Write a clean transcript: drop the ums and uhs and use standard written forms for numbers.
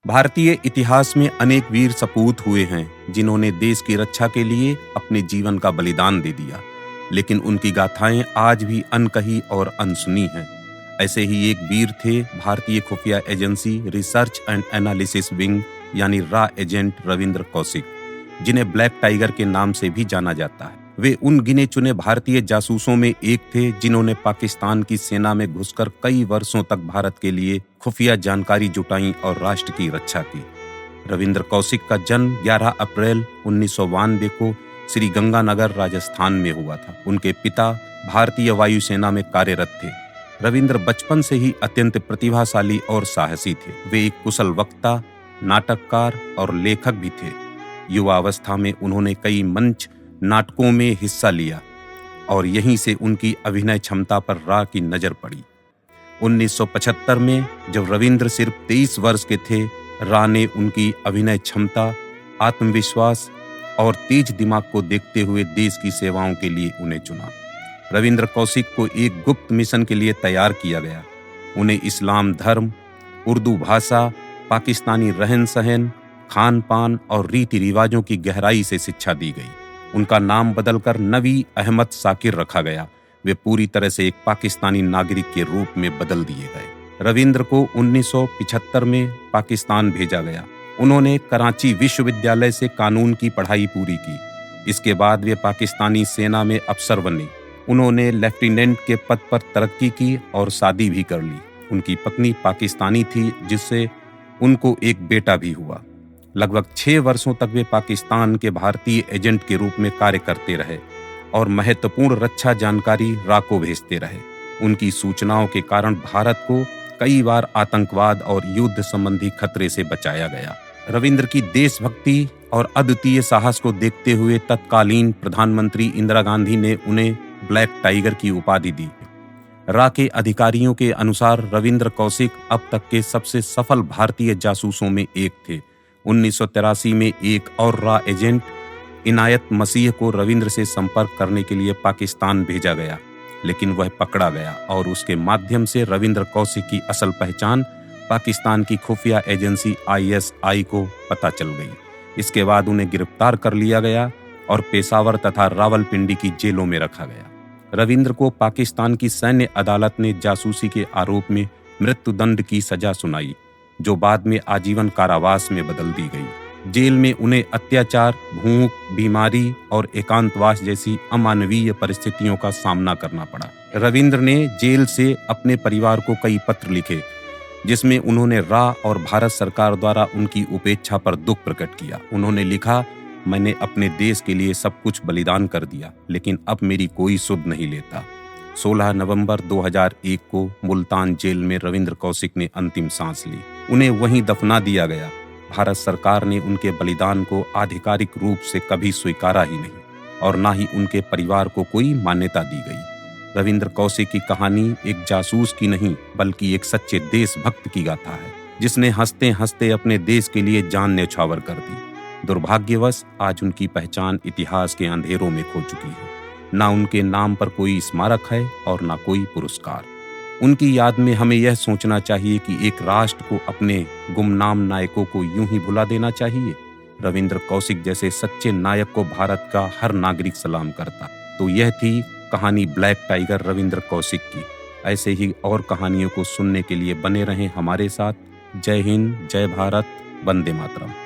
भारतीय इतिहास में अनेक वीर सपूत हुए हैं जिन्होंने देश की रक्षा के लिए अपने जीवन का बलिदान दे दिया, लेकिन उनकी गाथाएं आज भी अनकही और अनसुनी हैं। ऐसे ही एक वीर थे भारतीय खुफिया agency research and analysis wing यानी रा एजेंट रविंद्र कौशिक, जिन्हें ब्लैक टाइगर के नाम से भी जाना जाता है। वे उन गिने चुने भारतीय जासूसों में एक थे जिन्होंने पाकिस्तान की सेना में घुसकर कई वर्षों तक भारत के लिए खुफिया जानकारी जुटाई और राष्ट्र की रक्षा की। रविंद्र कौशिक का जन्म 11 अप्रैल 1992 को श्री गंगानगर राजस्थान में हुआ था। उनके पिता भारतीय वायुसेना में कार्यरत थे। रविंद्र बचपन से ही अत्यंत प्रतिभाशाली और साहसी थे। वे एक कुशल वक्ता, नाटककार और लेखक भी थे। युवावस्था में उन्होंने कई मंच नाटकों में हिस्सा लिया और यहीं से उनकी अभिनय क्षमता पर रा की नजर पड़ी। 1975 में जब रविंद्र सिर्फ 23 वर्ष के थे, रा ने उनकी अभिनय क्षमता, आत्मविश्वास और तेज दिमाग को देखते हुए देश की सेवाओं के लिए उन्हें चुना। रविंद्र कौशिक को एक गुप्त मिशन के लिए तैयार किया गया। उन्हें इस्लाम धर्म, उर्दू भाषा, पाकिस्तानी रहन सहन, खान पान और रीति रिवाजों की गहराई से शिक्षा दी गई। उनका नाम बदलकर नबी अहमद साकिर रखा गया। वे पूरी तरह से एक पाकिस्तानी नागरिक के रूप में बदल दिए गए। रविंद्र को 1975 में पाकिस्तान भेजा गया। उन्होंने कराची विश्वविद्यालय से कानून की पढ़ाई पूरी की। इसके बाद वे पाकिस्तानी सेना में अफसर बने। उन्होंने लेफ्टिनेंट के पद पर तरक्की की और शादी भी कर ली। उनकी पत्नी पाकिस्तानी थी, जिससे उनको एक बेटा भी हुआ। लगभग 6 वर्षों तक वे पाकिस्तान के भारतीय एजेंट के रूप में कार्य करते रहे और महत्वपूर्ण रक्षा जानकारी रा को भेजते रहे। उनकी सूचनाओं के कारण भारत को कई बार आतंकवाद और युद्ध संबंधी खतरे से बचाया गया। रविंद्र की देशभक्ति और अद्वितीय साहस को देखते हुए तत्कालीन प्रधानमंत्री इंदिरा गांधी ने उन्हें ब्लैक टाइगर की उपाधि दी। रा के अधिकारियों के अनुसार रविंद्र कौशिक अब तक के सबसे सफल भारतीय जासूसों में एक थे। 1983 में एक और रा एजेंट इनायत मसीह को रविंद्र से संपर्क करने के लिए पाकिस्तान भेजा गया, लेकिन वह पकड़ा गया और उसके माध्यम से रविंद्र कौशिक की असल पहचान पाकिस्तान की खुफिया एजेंसी ISI को पता चल गई। इसके बाद उन्हें गिरफ्तार कर लिया गया और पेशावर तथा रावलपिंडी की जेलों में रखा गया। रविंद्र को पाकिस्तान की सैन्य अदालत ने जासूसी के आरोप में मृत्युदंड की सजा सुनाई, जो बाद में आजीवन कारावास में बदल दी गई। जेल में उन्हें अत्याचार, भूख, बीमारी और एकांतवास जैसी अमानवीय परिस्थितियों का सामना करना पड़ा। रविंद्र ने जेल से अपने परिवार को कई पत्र लिखे, जिसमें उन्होंने रा और भारत सरकार द्वारा उनकी उपेक्षा पर दुख प्रकट किया। उन्होंने लिखा, मैंने अपने देश के लिए सब कुछ बलिदान कर दिया, लेकिन अब मेरी कोई सुध नहीं लेता। 16 नवंबर 2001 को मुल्तान जेल में रविंद्र कौशिक ने अंतिम सांस ली। उन्हें वहीं दफना दिया गया। भारत सरकार ने उनके बलिदान को आधिकारिक रूप से कभी स्वीकारा ही नहीं और ना ही उनके परिवार को कोई मान्यता दी गई। रविंद्र कौशिक की कहानी एक जासूस की नहीं, बल्कि एक सच्चे देशभक्त की गाथा है, जिसने हंसते हंसते अपने देश के लिए जान न्यौछावर कर दी। दुर्भाग्यवश आज उनकी पहचान इतिहास के अंधेरों में खो चुकी है। ना उनके नाम पर कोई स्मारक है और ना कोई पुरस्कार। उनकी याद में हमें यह सोचना चाहिए कि एक राष्ट्र को अपने गुमनाम नायकों को यूं ही भुला देना चाहिए। रविंद्र कौशिक जैसे सच्चे नायक को भारत का हर नागरिक सलाम करता। तो यह थी कहानी ब्लैक टाइगर रविंद्र कौशिक की। ऐसे ही और कहानियों को सुनने के लिए बने रहें हमारे साथ। जय हिंद, जय भारत, वंदे मातरम।